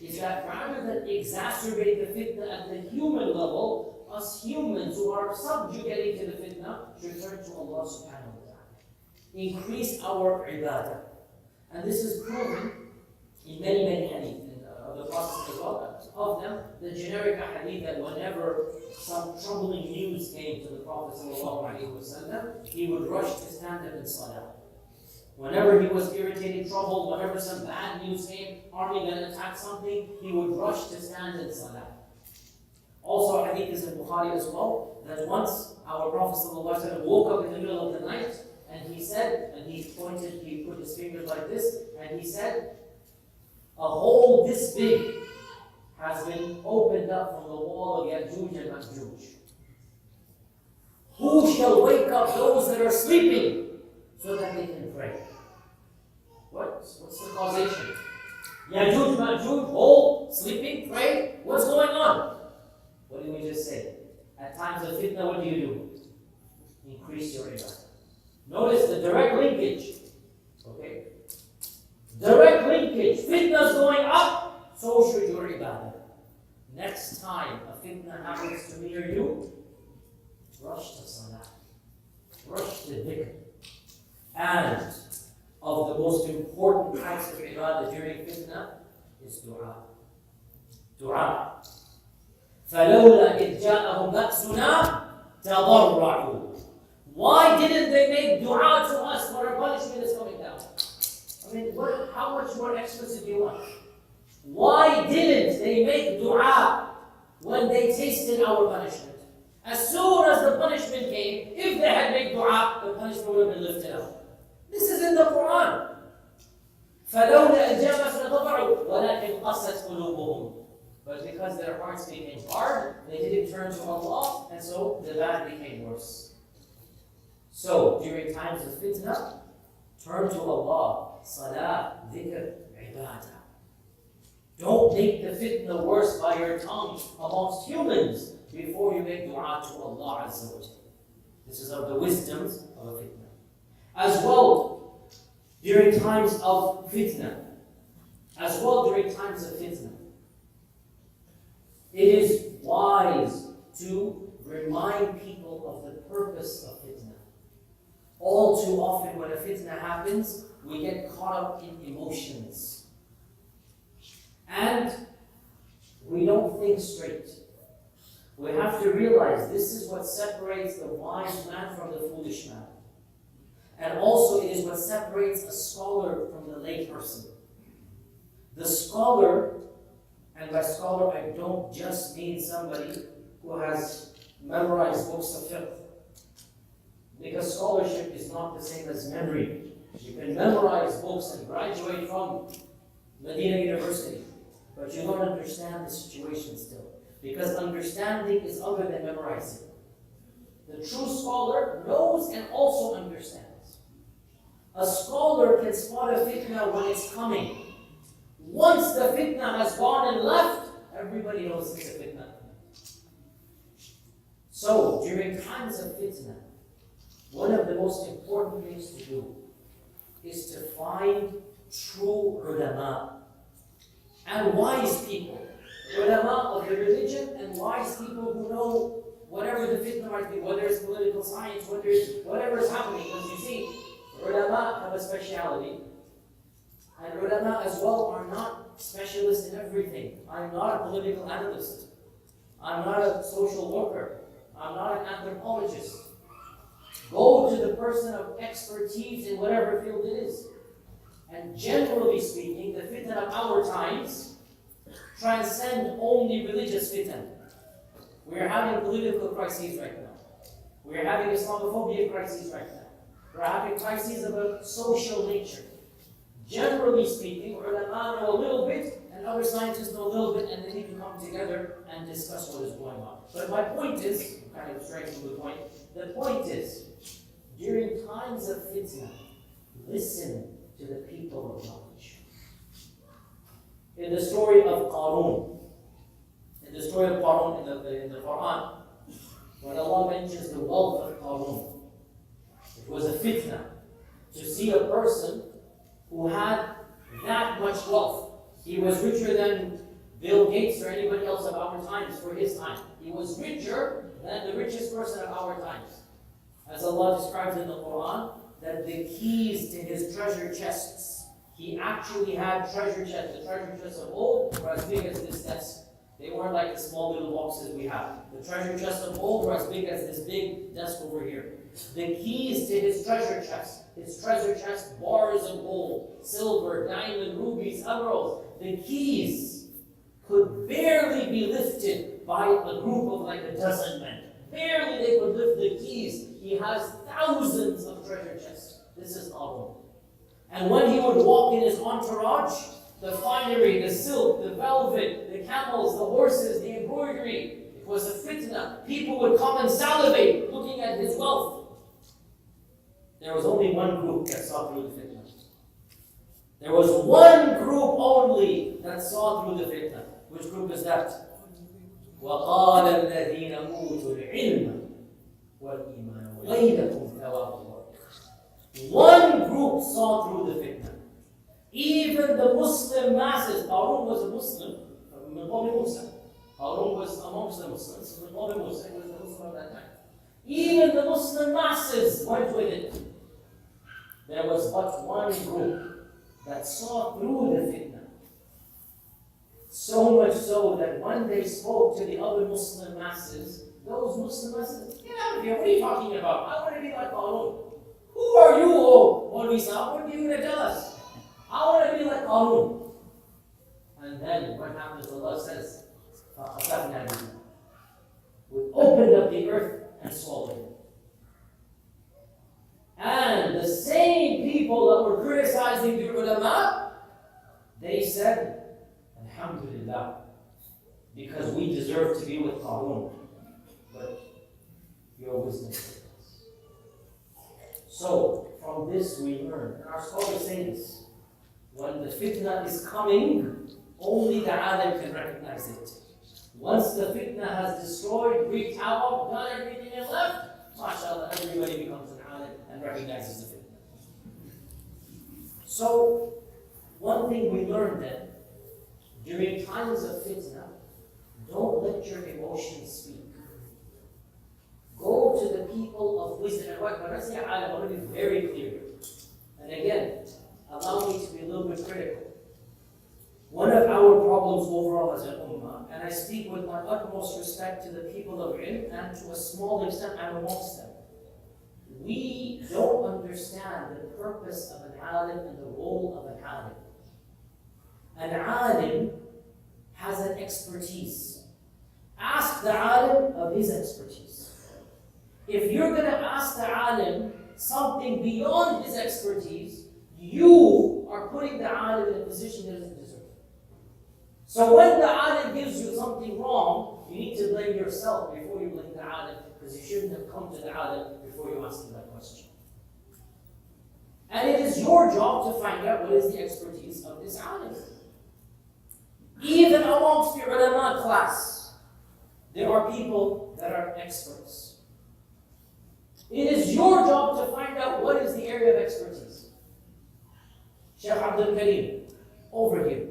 is that rather than exacerbate the fitna at the human level, us humans who are subjugating to the fitna should turn to Allah subhanahu wa ta'ala. Increase our ibadah. And this is proven in many hadith of the Prophet as well. Of them, the generic hadith that whenever some troubling news came to the Prophet sallallahu alaihi wasallam, he would rush to stand up in salah. Whenever he was irritated, troubled, whenever some bad news came, army gonna attack something, he would rush to stand in salah. Also, hadith is in Bukhari as well, that once our Prophet ﷺ woke up in the middle of the night, and he said, and he put his fingers like this, and he said, a hole this big has been opened up from the wall of Ya'juj and Ma'juj. Who shall wake up those that are sleeping so that they can pray? What's the causation? Ya'juj, Ma'juj, hole, sleeping, pray? What's going on? What did we just say? At times of fitna, what do? Increase your ibadah. Notice the direct linkage. Okay? Direct linkage. Fitna is going up, so should your ibadah. Next time a fitna happens to me or you, rush to salah. Rush to dhikr. And of the most important types of ibadah during fitna is dua. Dua. فَلَوْلَا إِذْ جَاءَهُمْ بَأْسُنَا تَضَرَّعُوا. Why didn't they make dua to us when our punishment is coming down? I mean, how much more explicit do you want? Why didn't they make dua when they tasted our punishment? As soon as the punishment came, if they had made dua, the punishment would have been lifted up. This is in the Quran. فَلَوْلَا إِذْ جَاءَهُمْ بَأْسُنَا تَضَرَّعُوا وَلَكِنْ قَسَتْ قُلُوبُهُم. But because their hearts became hard, they didn't turn to Allah, and so the bad became worse. So, during times of fitna, turn to Allah, salah, dhikr, ibadah. Don't make the fitna worse by your tongue amongst humans before you make dua to Allah Azza wa Jalla. This is of the wisdoms of a fitna. As well, during times of fitna, it is wise to remind people of the purpose of fitna. All too often when a fitna happens, we get caught up in emotions. And we don't think straight. We have to realize this is what separates the wise man from the foolish man. And also it is what separates a scholar from the lay person. The scholar, and by scholar I don't just mean somebody who has memorized books of fiqh. Because scholarship is not the same as memory. You can memorize books and graduate from Medina University, but you don't understand the situation still. Because understanding is other than memorizing. The true scholar knows and also understands. A scholar can spot a fitna when it's coming. Once the fitna has gone and left, everybody knows it's a fitna. So, during times of fitna, one of the most important things to do is to find true ulama and wise people. Ulama of the religion and wise people who know whatever the fitna might be, whether it's political science, whatever is happening. Because you see, ulama have a speciality. And ulama as well are not specialists in everything. I'm not a political analyst. I'm not a social worker. I'm not an anthropologist. Go to the person of expertise in whatever field it is. And generally speaking, the fitna of our times transcend only religious fitna. We are having political crises right now. We are having Islamophobia crises right now. We are having crises of a social nature. Generally speaking, ulama know a little bit, and other scientists know a little bit, and they need to come together and discuss what is going on. But my point is, kind of straight from the point, the point is, during times of fitna, listen to the people of knowledge. In the story of Qarun, in the Quran, when Allah mentions the wealth of Qarun, it was a fitna to see a person who had that much wealth. He was richer than Bill Gates or anybody else of our times for his time. He was richer than the richest person of our times. As Allah describes in the Quran, that the keys to his treasure chests, he actually had treasure chests. The treasure chests of old were as big as this desk. They weren't like the small little boxes we have. The treasure chests of old were as big as this big desk over here. the keys to his treasure chest. His treasure chest, bars of gold, silver, diamond, rubies, emeralds. The keys could barely be lifted by a group of like a dozen men. Barely they could lift the keys. He has thousands of treasure chests. This is Qarun. And when he would walk in his entourage, the finery, the silk, the velvet, the camels, the horses, the embroidery, it was a fitna. People would come and salivate looking at his wealth. There was only one group that saw through the fitna. There was one group only that saw through the fitna. Which group is that? وَقَالَ الَّذِينَ أُوتُوا الْعِلْمَ وَالْإِيمَانَ وَيْلَكُمْ ثَوَابُ اللَّهِ. One group saw through the fitna. Even the Muslim masses. Qarun was a Muslim. Qarun was amongst the Muslims. He was the Muslim of that time. Even the Muslim masses went with it. There was but one group that saw through the fitna. So much so that when they spoke to the other Muslim masses, those Muslim masses, get out of here, what are you talking about? I want to be like Qarun. Who are you, oh Maulisa? What are you going to tell us? I want to be like Qarun. And then what happens? Allah says, we opened up the earth and swallowed him. And the same people that were criticizing the ulama, they said, Alhamdulillah, because we deserve to be with Qarun, but your wisdom is us. So, from this we learn, and our scholars say this, when the fitna is coming, only the alim can recognize it. Once the fitna has destroyed, wreaked havoc, done everything and left, mashallah, everybody becomes an alim and recognizes the fitna. So, one thing we learned then, during times of fitna, don't let your emotions speak. Go to the people of wisdom. And when I say alim, I want to be very clear. And again, allow me to be a little bit critical. One of our problems overall as an ummah, and I speak with my utmost respect to the people of ilm, and to a small extent I'm amongst them, we don't understand the purpose of an alim and the role of an alim. An alim has an expertise. Ask the alim of his expertise. If you're going to ask the alim something beyond his expertise, you are putting the alim in a position that doesn't deserve. So when the alim gives you something wrong, you need to blame yourself before you blame the alim, because you shouldn't have come to the alim before you asked him that question. And it is your job to find out what is the expertise of this alim. Even amongst the ulama class, there are people that are experts. It is your job to find out what is the area of expertise. Shaykh Abdul Karim, over here.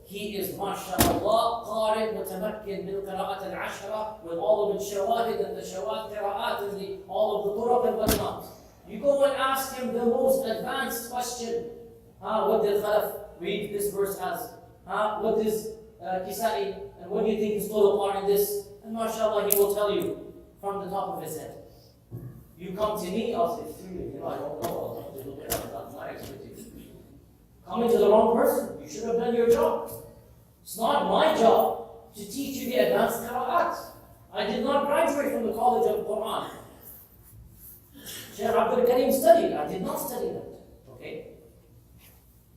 He is, mashallah, qari mutamakkin min qira'at al-ashra, with all of the shawahid and the shawahid qira'at and all of the turaq and whatnot. You go and ask him the most advanced question. What did Khalaf read this verse as? What is Kisai? And what do you think is total part in this? And mashallah, he will tell you from the top of his head. You come to me, I'll say, I don't know. That's not my expertise. Coming to the wrong person. You should have done your job. It's not my job to teach you the advanced qira'at. I did not graduate from the College of Quran. Shaykh Abdul Karim studied. I did not study that. Okay?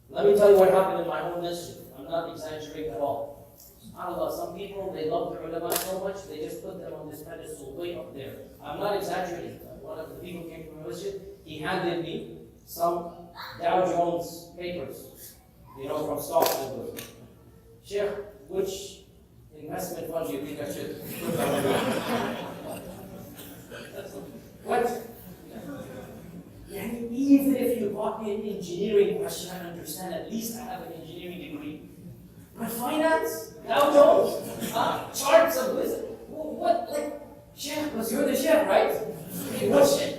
Let me tell you what happened in my own masjid. I'm not exaggerating at all. SubhanAllah, some people, they love the ulama so much, they just put them on this pedestal way up there. I'm not exaggerating. One of the people came from the masjid, he handed me some Dow Jones papers, from Stockholm. Sheikh, which investment fund do you think I should put on? What? Even if you bought me an engineering question, I understand. At least I have an engineering degree. But finance, Dow Jones, charts of wisdom. What? Sheikh, because you're the Sheikh, right? Okay, what Sheikh?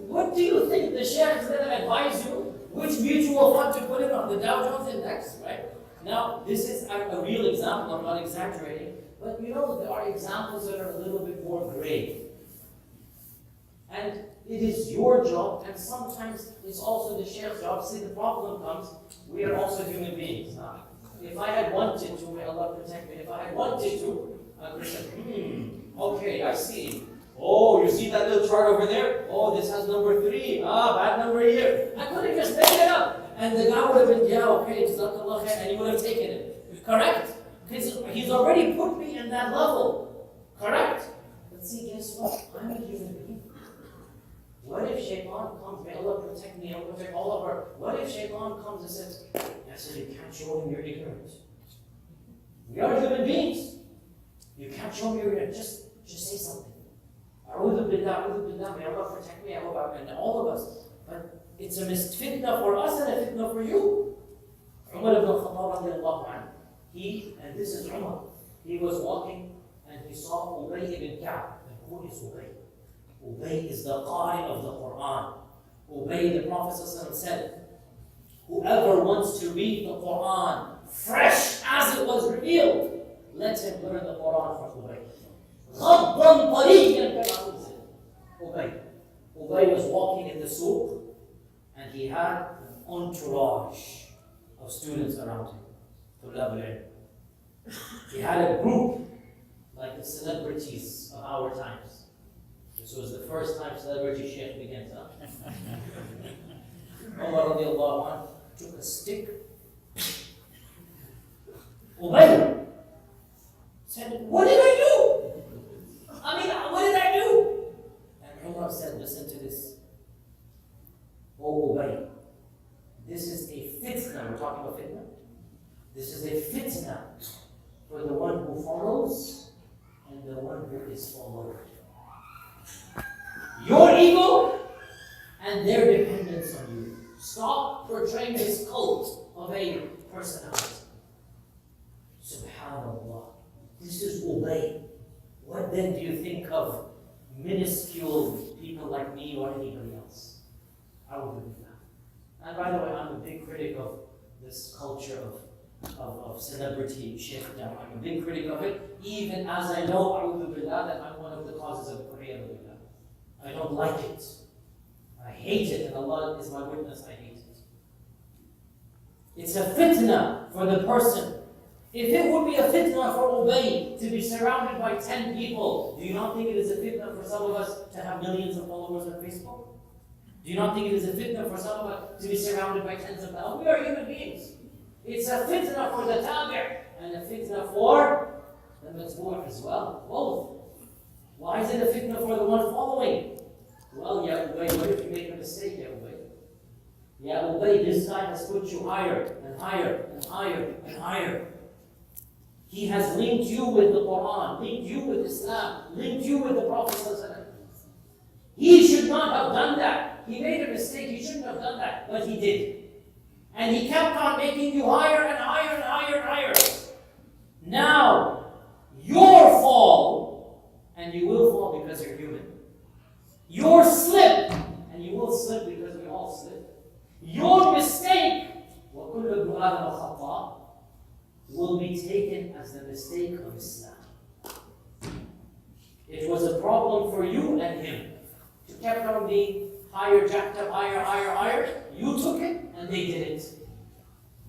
What do you think the Sheikh is going to advise you which mutual fund to put in on the Dow Jones Index, right? Now, this is a real example. I'm not exaggerating. But there are examples that are a little bit more gray. And it is your job, and sometimes it's also the Sheikh's job. See, the problem comes, we are also human beings. If I had wanted to, may Allah protect me, if I had wanted to, I could have said, okay, I see. Oh, you see that little chart over there? Oh, this has number 3. Bad number here. I could have just made it up. And the guy would have been, yeah, okay, Jazakallah khair, and he would have taken it. Correct? Because he's already put me in that level. Correct? But see, guess what? I'm a human being. What if Shaitan comes? May Allah protect me and protect all of her. What if Shaitan comes and says, Yasir, you can't show him you're ignorant. We are human beings. You can't show me you're ignorant. Just say something. A'udhu billah, may Allah protect me, and all of us. But it's a fitna for us and a fitna for you. Umar ibn Khattab radiallahu anhu. And this is Umar, he was walking and he saw Ubay ibn Ka'b. And who is Ubay? Ubay is the Qari of the Quran. Ubay, the Prophet ﷺ said, whoever wants to read the Quran fresh as it was revealed, let him learn the Quran from Ubay. غَضًّا طَرِيًّا كَمَا أُنزِلَ. Ubay was walking in the souq and he had an entourage of students around him. He had a group like the celebrities of our times. This was the first time celebrity sheikh began to. Umar radiallahu anhu took a stick. Ubay said, what did I do? What did I do? And Umar said, listen to this. Oh Ubay, this is a fitna. We're talking about fitna. This is a fitna for the one who follows and the one who is followed. Your ego and their dependence on you. Stop portraying this cult of a personality. Subhanallah. This is Ubay. What then do you think of minuscule people like me or anybody else? I will believe that. And by the way, I'm a big critic of this culture of celebrity sheikhdom. I'm a big critic of it, even as I know, a'udhu billah, that I'm one of the causes of Korea. I don't like it. I hate it, and Allah is my witness, I hate it. It's a fitna for the person. If it would be a fitna for Ubay to be surrounded by 10 people, do you not think it is a fitna for some of us to have millions of followers on Facebook? Do you not think it is a fitna for some of us to be surrounded by tens of thousands? We are human beings. It's a fitna for the tabi' and a fitna for the matbu' as well. Both. Why is it a fitna for the one following? Well, Ya Ubay, what if you make a mistake, Ya Ubay? Ya Ubay, this guy has put you higher and higher and higher and higher. He has linked you with the Quran, linked you with Islam, linked you with the Prophet ﷺ. He should not have done that. He made a mistake, he shouldn't have done that, but he did. And he kept on making you higher and higher and higher and higher. Now, your fall, and you will fall because you're human. Your slip, and you will slip because we all slip. Your mistake, وَكُلُّ ابْنُ آدَمَ خَطَّاءٌ, will be taken as the mistake of Islam. It was a problem for you and him. You kept on being higher, jacked up, higher, higher, higher. You took it, and they did it.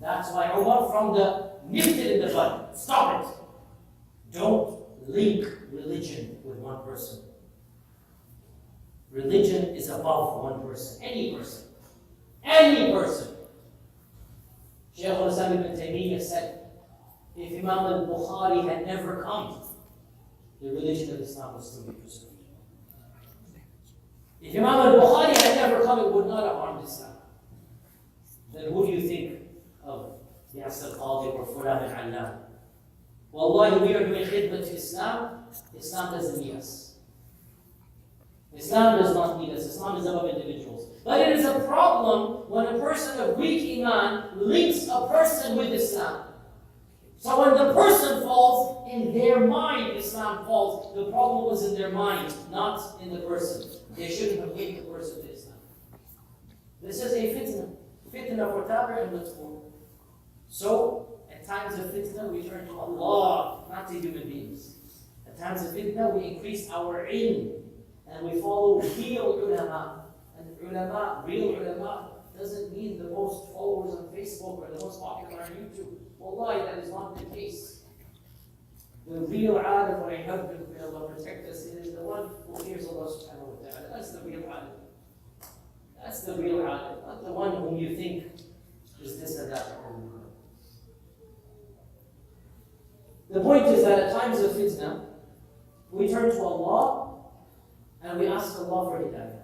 That's why Umar from the nipped it in the bud. Stop it. Don't link religion with one person. Religion is above one person. Any person. Any person. Shaykh al-Islam ibn Taymiyyah said, if Imam al-Bukhari had never come, the religion of Islam would still be preserved. If Imam al-Bukhari had never come, it would not have harmed Islam. Then who do you think of Yasir Qadhi or Fulan al-Allam? Wallahi, we are doing khidmah to Islam. Islam doesn't need us. Islam does not need us. Islam is above individuals. But it is a problem when a person of weak iman links a person with Islam. So when the person falls, in their mind Islam falls. The problem was in their mind, not in the person. They shouldn't have linked the person to Islam. This is a fitna. Fitna for tabi' and matbu'. So, at times of fitna, we turn to Allah, not to human beings. At times of fitna, we increase our ilm. and we follow real ulama. And ulama, real ulama, doesn't mean the most followers on Facebook or the most popular on YouTube. Wallahi, that is not the case. The real alim, wa yuhibbukum, may Allah protect us, is the one who fears Allah subhanahu wa ta'ala. That's the real alim. That's the real alim, not the one whom you think is this and that. The point is that at times of fitna, we turn to Allah and we ask Allah for hidayah.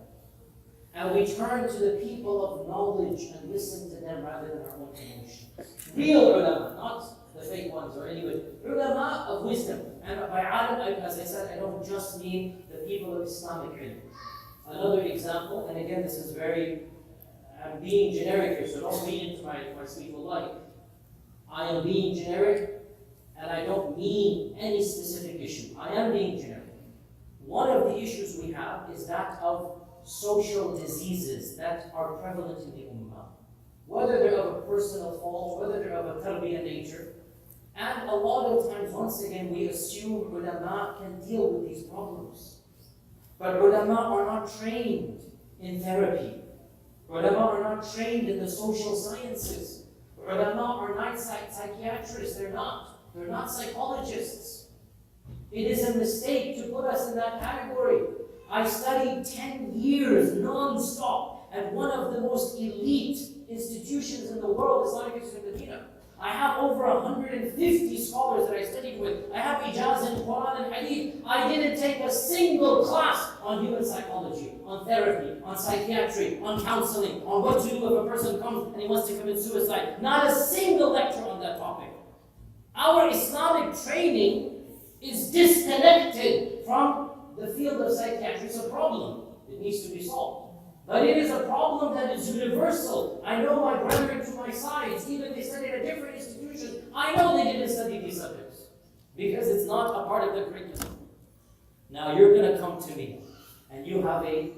And we turn to the people of knowledge and listen to them rather than our own emotions. Real ulama, not the fake ones or anyway. Ulama of wisdom. And by alim, as I said, I don't just mean the people of Islamic ilm. Another example, and again this is I'm being generic here, so don't read into my speech wallahi. I am being generic, and I don't mean any specific issue. I am being generic. One of the issues we have is that of social diseases that are prevalent in the ummah. Whether they're of a personal fault, whether they're of a tarbiyah nature. And a lot of times, once again, we assume ulama can deal with these problems. But ulama are not trained in therapy. Ulama are not trained in the social sciences. Ulama are not psychiatrists, they're not. They're not psychologists. It is a mistake to put us in that category. I studied 10 years non-stop at one of the most elite institutions in the world, Islamic Institute of Medina. I have over 150 scholars that I studied with. I have ijaz in Quran and Hadith. I didn't take a single class on human psychology, on therapy, on psychiatry, on counseling, on what to do if a person comes and he wants to commit suicide. Not a single lecture on that topic. Our Islamic training is disconnected from the field of psychiatry. It's a problem. It needs to be solved. But it is a problem that is universal. I know my brethren to my sides, even if they studied at different institutions, I know they didn't study these subjects. Because it's not a part of the curriculum. Now you're going to come to me, and you have a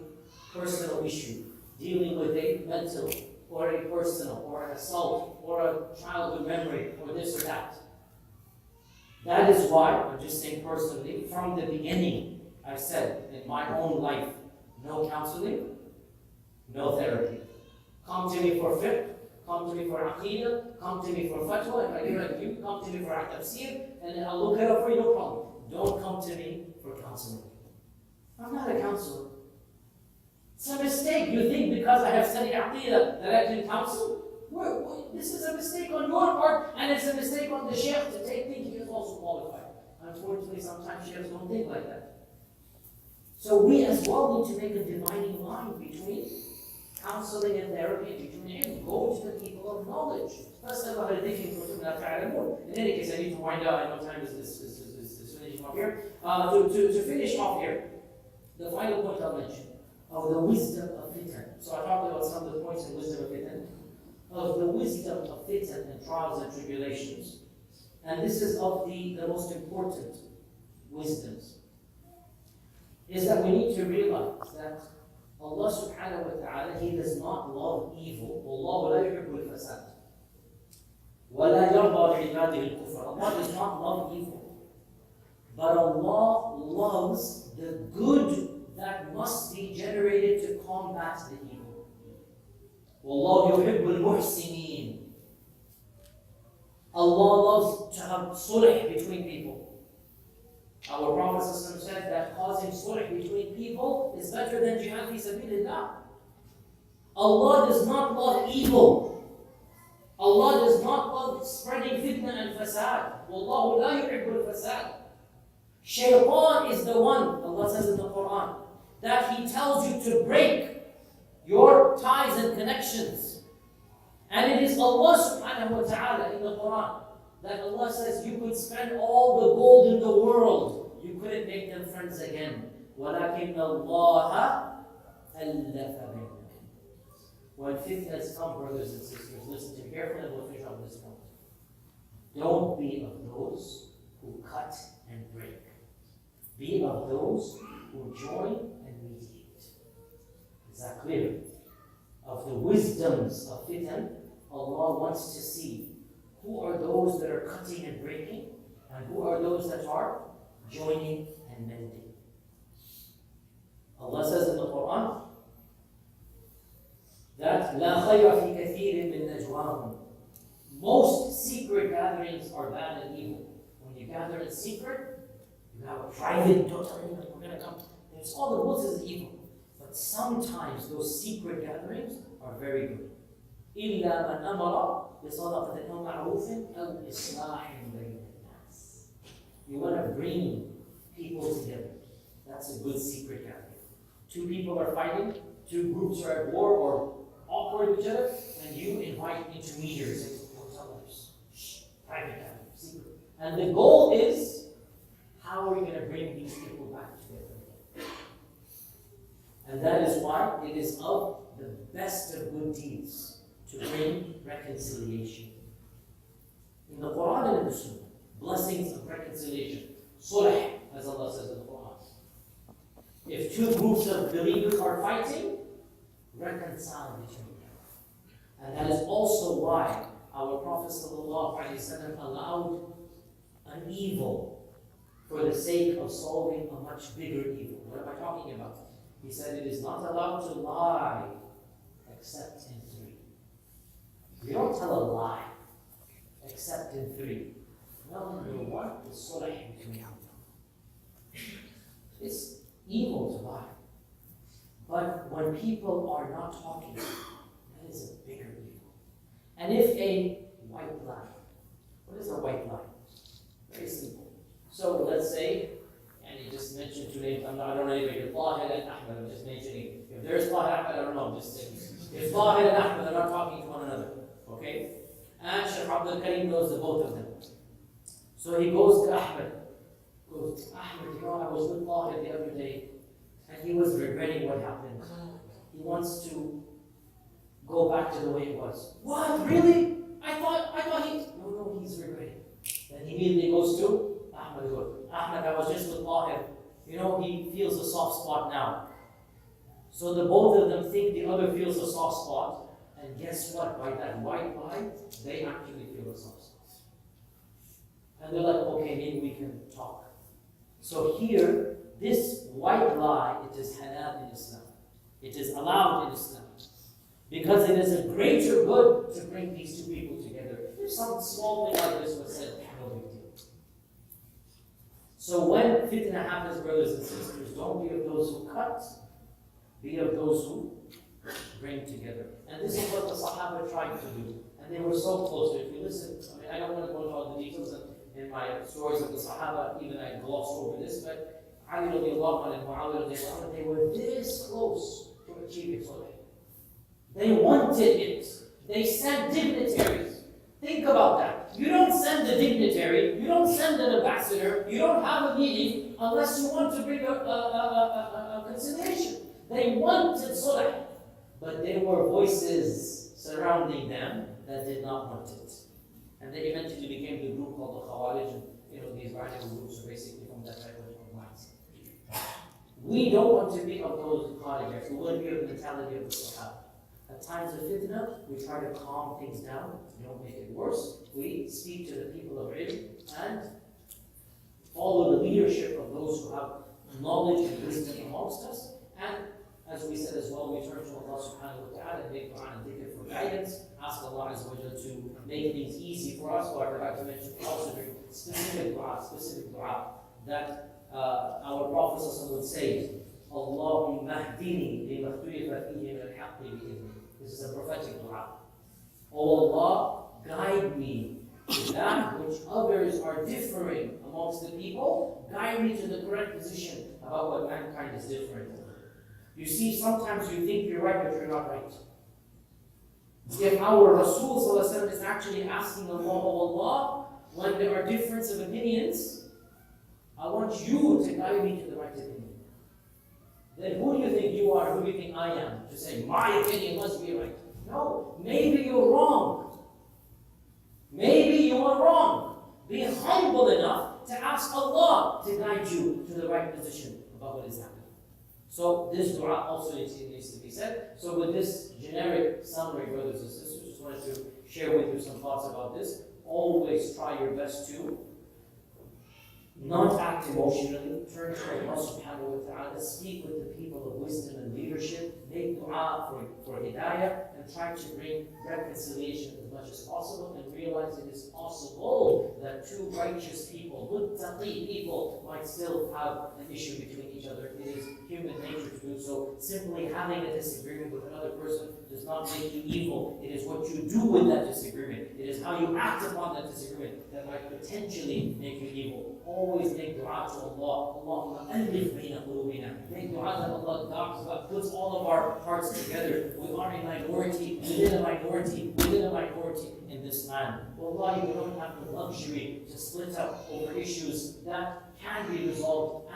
personal issue, dealing with a mental, or a personal, or an assault, or a childhood memory, or this or that. That is why, I'm just saying personally, from the beginning, I said in my own life, no counseling, no therapy. Come to me for fiqh, come to me for aqeedah, come to me for fatwa, if I give it to you, come to me for tafsir, and then I'll look it up for you, no problem. Don't come to me for counseling. I'm not a counselor. It's a mistake. You think because I have studied aqeedah that I can counsel? This is a mistake on your part, and it's a mistake on the sheikh to think he is also qualified. Unfortunately, sometimes sheikhs don't think like that. So we as well need to make a dividing line between counseling and therapy, between ilm. Go to the people of knowledge. In any case, I need to wind up. I know time is finishing off here. To finish off here, the final point I'll mention of the wisdom of fitan. So I talked about some of the points in wisdom of fitan. Of the wisdom of fitan and trials and tribulations. And this is of the most important wisdoms. Is that we need to realize that Allah subhanahu wa ta'ala, He does not love evil. Allah la yuhibbul fasad. Wa la yarda li'ibadihi al-kufr. Allah does not love evil. But Allah loves the good that must be generated to combat the evil. Wallahu yuhibbul muhsinin. Allah loves to have sulh between people. Our Prophet said that causing sulh between people is better than jihad fi sabilillah. Allah does not love evil. Allah does not love spreading fitna and fasad. Wallahu la yuhibbul fasad. Shaitan is the one, Allah says in the Quran, that he tells you to break your ties and connections. And it is Allah subhanahu wa ta'ala in the Quran that Allah says you could spend all the gold in the world, you couldn't make them friends again. وَلَكِنَّ اللَّهَ أَلَّفَ بَيْنَهُمْ. When fitnas come, brothers and sisters, listen to me carefully and we'll finish on this point. Don't be of those who cut and break. Be of those who join and mediate. Is that clear? Of the wisdoms of fitan, Allah wants to see who are those that are cutting and breaking, and who are those that are joining and mending. Allah says in the Quran that لا خير في كثير من نجواهم. Most secret gatherings are bad and evil. When you gather in secret, you have a private, don't tell anyone we're going to come. It's all the rules is evil. But sometimes those secret gatherings are very good. إِلَّا مَنْ أَمَرَ بِصَدَقَةٍ أَوْ مَعْرُوفٍ أَوْ إِصْلَاحٍ بَيْنَ النَّاسِ. You want to bring people together. That's a good secret gathering. Two people are fighting, two groups are at war or awkward with each other, and you invite intermediaries. Don't tell others. Shh, private gathering, secret. And the goal is, how are we going to bring these people back together? And that is why it is of the best of good deeds to bring reconciliation. In the Quran and in the Sunnah, blessings of reconciliation. Sulh, as Allah says in the Quran. If two groups of believers are fighting, reconcile between them. And that is also why our Prophet ﷺ allowed an evil for the sake of solving a much bigger evil. What am I talking about? He said it is not allowed to lie except in three. You don't tell a lie except in three. Number one is sulh between them. It's evil to lie. But when people are not talking, that is a bigger evil. And if a white lie, what is a white lie? Very simple. So let's say, and you just mentioned two names, I don't know anybody, Tahir and Ahmed, I'm just mentioning. If there's Tahir and Ahmed, I don't know, I'm just saying. If Tahir and Ahmed are not talking to one another, okay? And Shaykh Abdul Karim knows the both of them. So he goes to Ahmed. Goes, Ahmed, I was with Tahir the other day, and he was regretting what happened. He wants to go back to the way it was. What? Really? I thought he... No, he's regretting. Then he immediately goes to Ahmed. Ahmed, I was just with Tahir. He feels a soft spot now. So the both of them think the other feels a soft spot. And guess what? By that white lie, they actually feel a soft spot. And they're like, okay, maybe we can talk. So here, this white lie, it is halal in Islam. It is allowed in Islam. Because it is a greater good to bring these two people together. If some small thing like this was said, no big deal. So when fitna happens, brothers and sisters, don't be of those who cut, be of those who bring together. And this is what the Sahaba tried to do. And they were so close. If you listen, I don't want to go into all the details in my stories of the Sahaba, even I glossed over this, but Ali radiallahu anhu and Muawiyah radiallahu anhu, they were this close to achieving Sulh. They wanted it. They sent dignitaries. Think about that. You don't send a dignitary, you don't send an ambassador, you don't have a meeting unless you want to bring a conciliation. They wanted Sulh, but there were voices surrounding them that did not want it. And they eventually became the group called the Khawarij, and these radical groups are basically from that type of mindset. We don't want to be of those Kharijites. We want to be of the mentality of the Sahaba. At times of fitna, we try to calm things down. We don't make it worse. We speak to the people of ilm and follow the leadership of those who have knowledge and wisdom amongst us. And as we said as well, we turn to Allah subhanahu wa ta'ala and make dua and dhikr for guidance. Ask Allah Azza wa Jalla to make things easy for us. Or I forgot to mention also very specific dua that our Prophet would say, Allahumma hdini lima ikhtalafa fihi min al-haqq bi-idhnik. This is a prophetic dua. Oh Allah, guide me to that which others are differing amongst the people. Guide me to the correct position about what mankind is different. You see, sometimes you think you're right, but you're not right. If our Rasul is actually asking Allah, oh Allah, when there are difference of opinions, I want you to guide me to the right opinion. Then who do you think you are? Who do you think I am? To say, my opinion must be right. No, maybe you're wrong. Maybe you are wrong. Be humble enough to ask Allah to guide you to the right position about what is happening. So this dua also needs to be said. So with this generic summary, brothers and sisters, just wanted to share with you some thoughts about this. Always try your best to not act emotionally, turn to Allah subhanahu wa ta'ala, speak with the people of wisdom and leadership, make dua for hidayah, and try to bring reconciliation as much as possible, and realize it is possible that two righteous people, muttaqi people, might still have an issue between each other. It is human nature to do so. Simply having a disagreement with another person does not make you evil. It is what you do with that disagreement. It is how you act upon that disagreement that might potentially make you evil. Always make dua to Allah. Allahumma alif bayna qulubina. Make dua that Allah puts all of our hearts together. We are a minority within a minority within a minority in this land. Wallahi, we don't have the luxury to split up over issues that can be resolved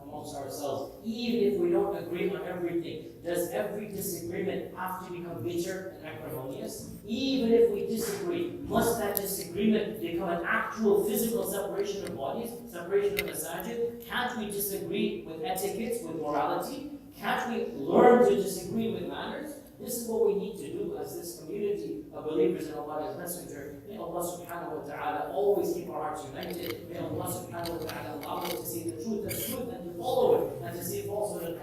amongst ourselves. Even if we don't agree on everything, does every disagreement have to become bitter and acrimonious? Even if we disagree, must that disagreement become an actual physical separation of bodies, separation of masajid? Can't we disagree with etiquettes, with morality? Can't we learn to disagree with manners? This is what we need to do as this community of believers in Allah as Messenger. May Allah subhanahu wa ta'ala always keep our hearts united. May Allah subhanahu wa ta'ala allow us to see the truth as truth and to follow it, and to see falsehood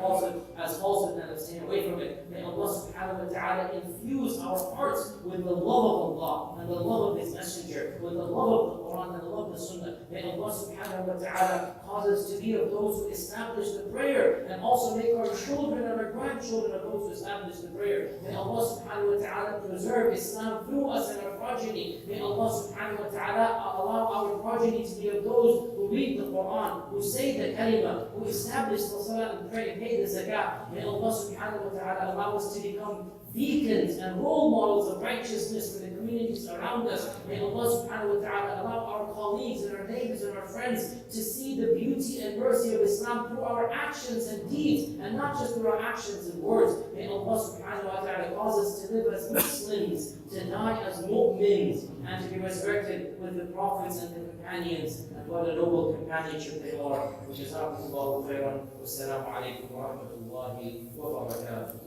as falsehood and abstain away from it. May Allah subhanahu wa ta'ala infuse our hearts with the love of Allah and the love of His Messenger, with the love of the Quran and the love of the Sunnah. May Allah subhanahu wa ta'ala cause us to be of those who establish the prayer, and also make our children and our grandchildren of those who establish the prayer. May Allah subhanahu wa ta'ala preserve Islam through us and our progeny. May Allah subhanahu wa ta'ala allow our progeny to be of those who read the Quran, who say the kalima, who establish the salah and pray and pay the zakah. May Allah subhanahu wa ta'ala allow us to become beacons and role models of righteousness for the communities around us. May Allah subhanahu wa ta'ala allow our colleagues and our neighbors and our friends to see the beauty and mercy of Islam through our actions and deeds, and not just through our actions and words. May Allah subhanahu wa ta'ala cause us to live as Muslims, to die as mu'mins, and to be resurrected with the prophets and the companions. And what a noble companionship they are. Jazakumullahu khairan. Wassalamu alaikum wa rahmatullahi wa barakatuh.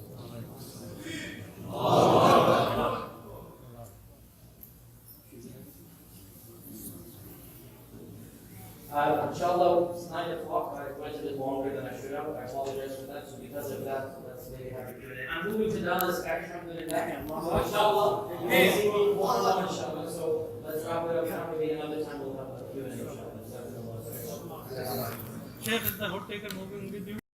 Inshallah, it's 9 o'clock. I went a bit longer than I should have. I apologize for that. So because of that, let's maybe have a Q&A. I'm moving to Dallas, alhamdulillah. Inshallah, you may see me inshallah. So let's wrap it up now. Maybe another time we'll have a Q&A. Inshallah. Sheikh, is the hot taker moving with you?